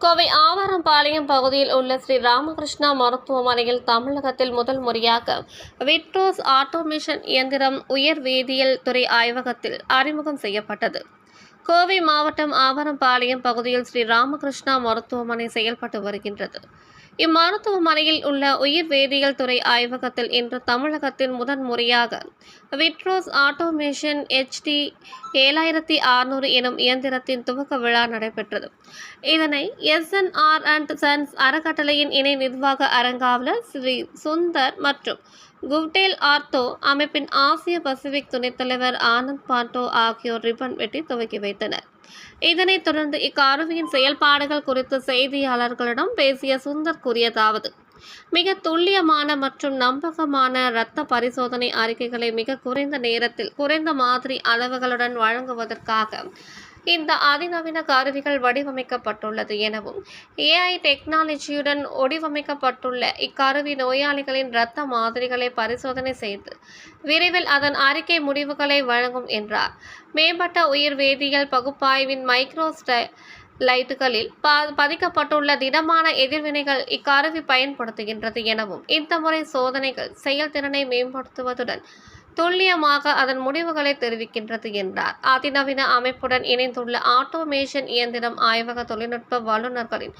கோவை ஆவாரம்பாளையம் பகுதியில் உள்ள ஸ்ரீ ராமகிருஷ்ணா மருத்துவமனையில் தமிழகத்தில் முதல் முறையாக விட்ரோஸ் ஆட்டோமேஷன் இயந்திரம் உயர் வேதியியல் துறை ஆய்வகத்தில் அறிமுகம் செய்யப்பட்டது. கோவை மாவட்டம் ஆவாரம்பாளையம் பகுதியில் ஸ்ரீ ராமகிருஷ்ணா மருத்துவமனை செயல்பட்டு வருகின்றது. இம்மருத்துவமனையில் உள்ள உயிர் வேதியியல் துறை ஆய்வகத்தில் இன்று தமிழகத்தின் முதன் முறையாக விட்ரோஸ் ஆட்டோமேஷன் HD 7600 எனும் இயந்திரத்தின் துவக்க விழா நடைபெற்றது. இதனை SNR அண்ட் சன்ஸ் அறக்கட்டளையின் இணை நிர்வாக அரங்காவலர் ஸ்ரீ சுந்தர் மற்றும் குவ்டேல் ஆர்த்தோ அமைப்பின் ஆசிய பசிபிக் துணைத் தலைவர் ஆனந்த் பாண்டோ ஆகியோர் ரிப்பன் வெட்டி துவக்கி வைத்தனர். இதனைத் தொடர்ந்து இக்கருவியின் செயல்பாடுகள் குறித்து செய்தியாளர்களிடம் பேசிய சுந்தர் கூறியதாவது: மிக துல்லியமான மற்றும் நம்பகமான இரத்த பரிசோதனை அறிக்கைகளை மிக குறைந்த நேரத்தில் குறைந்த மாதிரி அளவுகளுடன் வழங்குவதற்காக இந்த அதிநவீன கருவிகள் வடிவமைக்கப்பட்டுள்ளது எனவும், AI டெக்னாலஜியுடன் வடிவமைக்கப்பட்டுள்ள இக்கருவி நோயாளிகளின் இரத்த மாதிரிகளை பரிசோதனை செய்து விரைவில் அதன் அறிக்கை முடிவுகளை வழங்கும் என்றார். மேம்பட்ட உயிர் வேதியியல் பகுப்பாய்வின் லைட்டுகளில் பதிக்கப்பட்டுள்ள திடமான எதிர்வினைகள் இக்கருவி பயன்படுத்துகின்றது எனவும், இந்த முறை சோதனைகள் செயல்திறனை மேம்படுத்துவதுடன் துல்லியமாக அதன் முடிவுகளை தெரிவிக்கின்றது என்றார். அதிநவீன அமைப்புடன் இணைந்துள்ள ஆட்டோமேஷன் இயந்திரம் ஆய்வக தொழில்நுட்ப வல்லுநர்களின்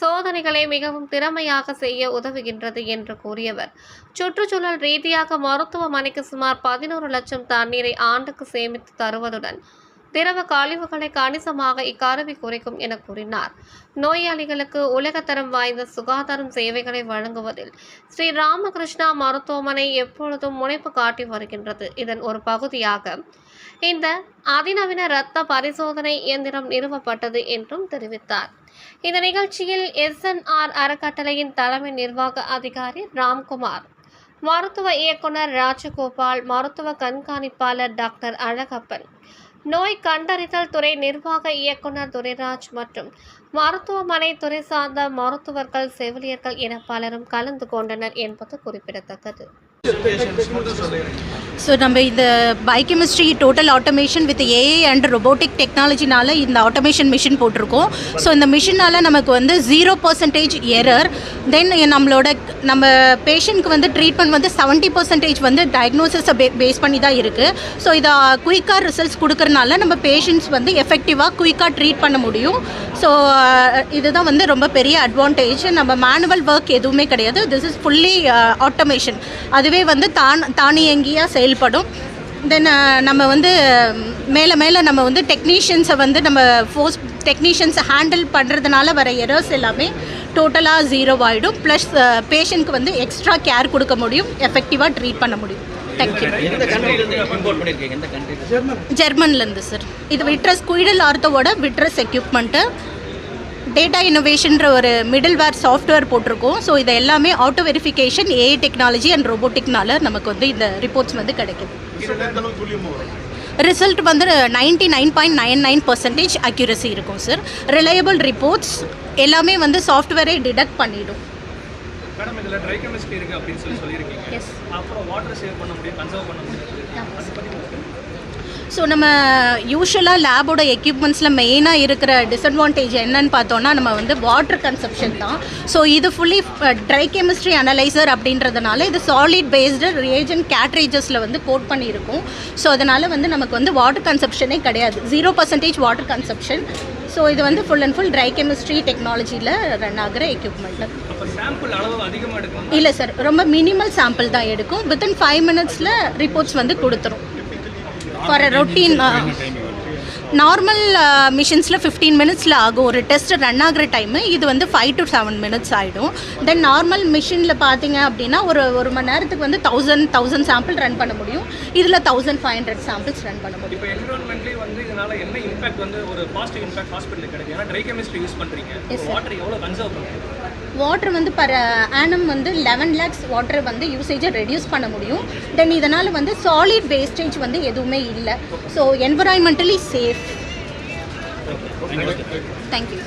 சோதனைகளை மிகவும் திறமையாக செய்ய உதவுகின்றது என்று கூறியவர், சுற்றுச்சூழல் ரீதியாக மருத்துவமனைக்கு சுமார் 11 லட்சம் தண்ணீரை ஆண்டுக்கு சேமித்து தருவதுடன் திரவ கழிவுகளை கணிசமாக இக்கருவி குறைக்கும் என கூறினார். நோயாளிகளுக்கு உலகத்தரம் வாய்ந்த சுகாதாரம் சேவைகளை வழங்குவதில் ஸ்ரீ ராமகிருஷ்ணா மருத்துவமனை எப்பொழுதும் முனைப்பு காட்டி வருகின்றது. இதன் ஒரு பகுதியாக இந்த அதிநவீன இரத்த பரிசோதனை இயந்திரம் நிறுவப்பட்டது என்றும் தெரிவித்தார். இந்த நிகழ்ச்சியில் SNR அறக்கட்டளையின் தலைமை நிர்வாக அதிகாரி ராம்குமார், மருத்துவ இயக்குனர் ராஜகோபால், மருத்துவ கண்காணிப்பாளர் டாக்டர் அழகப்பன், நோய் கண்டறிதல் துறை நிர்வாக இயக்குனர் துரைராஜ் மற்றும் மருத்துவமனை துறை சார்ந்த மருத்துவர்கள், செவிலியர்கள் என பலரும் கலந்து கொண்டனர் என்பது குறிப்பிடத்தக்கது. ஸோ நம்ம இந்த biochemistry total automation with AI and robotic டெக்னாலஜினால் இந்த ஆட்டோமேஷன் மிஷின் போட்டிருக்கோம். ஸோ இந்த மிஷினால் நமக்கு வந்து 0% எரர். தென் நம்ம பேஷண்ட்க்கு வந்து ட்ரீட்மெண்ட் வந்து 70% வந்து டயக்னோசிஸை பேஸ் பண்ணி தான் இருக்குது. ஸோ இதை குயிக்காக ரிசல்ட்ஸ் கொடுக்கறனால நம்ம பேஷண்ட்ஸ் வந்து எஃபெக்டிவாக குயிக்காக ட்ரீட் பண்ண முடியும். ஸோ இதுதான் வந்து ரொம்ப பெரிய அட்வான்டேஜ். நம்ம மேனுவல் ஒர்க் எதுவுமே கிடையாது. This is fully automation. அதுவே வந்து தானியங்கியாக செயல்படும். தென் நம்ம வந்து மேலே நம்ம வந்து டெக்னீஷியன்ஸை வந்து நம்ம டெக்னீஷியன்ஸை ஹேண்டில் பண்ணுறதுனால வர எரர்ஸ் எல்லாமே டோட்டலாக 0 ஆகிடும். ப்ளஸ் பேஷண்ட்க்கு வந்து எக்ஸ்ட்ரா கேர் கொடுக்க முடியும், எஃபெக்டிவாக ட்ரீட் பண்ண முடியும். தேங்க்யூ. ஜெர்மன்லேருந்து சார். இது விட்ரஸ் குயிடல் ஆர்த்தோவோட விட்ரஸ் எக்யூப்மெண்ட்டு. டேட்டா இன்னோவேஷன்ற ஒரு மிடில்வேர் சாஃப்ட்வேர் போட்டிருக்கோம். ஸோ இது எல்லாமே auto verification, AI technology and ரோபோட்டிக்னால நமக்கு வந்து இந்த ரிப்போர்ட்ஸ் வந்து கிடைக்குது. ரிசல்ட் வந்து 99.99% அக்யூரசி இருக்கும் சார். ரிலையபிள் ரிப்போர்ட்ஸ் எல்லாமே வந்து சாஃப்ட்வேரை டிடெக்ட் பண்ணிடும். மேடம், இதில் ட்ரை கெமிஸ்ட்ரி இருக்குது அப்படின்னு சொல்லியிருக்கீங்க. எஸ். அப்புறம் வாட்டர் சேவ் பண்ண முடியும், கன்சர்வ் பண்ண முடியும். ஸோ நம்ம யூஸ்வலாக லேபோட எக்யூப்மெண்ட்ஸில் மெயினாக இருக்கிற டிஸ்அட்வான்டேஜ் என்னன்னு பார்த்தோன்னா நம்ம வந்து வாட்டர் கன்சப்ஷன் தான். ஸோ இது ஃபுல்லி ட்ரை கெமிஸ்ட்ரி அனலைசர் அப்படின்றதுனால இது சாலிட் பேஸ்டு ரியேஜென்ட் கேட்ரேஜஸில் வந்து கோட் பண்ணியிருக்கும். ஸோ அதனால் வந்து நமக்கு வந்து வாட்டர் கன்சப்ஷனே கிடையாது, 0% வாட்டர் கன்சப்ஷன். ஸோ இது வந்து full and full dry chemistry டெக்னாலஜியில் ரன் ஆகிற எக்யூப்மெண்ட்டு. இல்லை சார், ரொம்ப மினிமல் சாம்பிள் தான் எடுக்கும். வித்தின் 5 மினிட்ஸில் ரிப்போர்ட்ஸ் வந்து கொடுத்துரும். ஃபார் ரொட்டீன் நார்மல் மிஷின்ஸில் 15 மினிட்ஸில் ஆகும் ஒரு டெஸ்ட் ரன் ஆகிற டைமு. இது வந்து 5 to 7 மினிட்ஸ் ஆகிடும். தென் நார்மல் மிஷினில் பார்த்தீங்க அப்படின்னா ஒரு மணி நேரத்துக்கு வந்து 1000 சாம்பிள் ரன் பண்ண முடியும். இதில் 1500 சாம்பிள்ஸ் ரன் பண்ண முடியும். இப்போ என்விரான்மெண்ட்லி வந்து இதனால் என்ன இம்பாக்ட் வந்து ஒரு பாசிட்டிவ் இம்பாக்ட் ஹாஸ்பிட்டலுக்கு கிடைக்கும்? ஏன்னா ட்ரை கெமிஸ்ட்ரி யூஸ் பண்ணுறீங்க, வாட்டர் எவ்வளோ கன்சர்வ் பண்ணுறீங்க? வாட்டர் வந்து பர் ஆனம் வந்து 11 lakhs வாட்டர் வந்து யூசேஜை ரெடியூஸ் பண்ண முடியும். தென் இதனால் வந்து சாலிட் வேஸ்டேஜ் வந்து எதுவுமே இல்லை. So environmentally safe. தேங்க்யூ.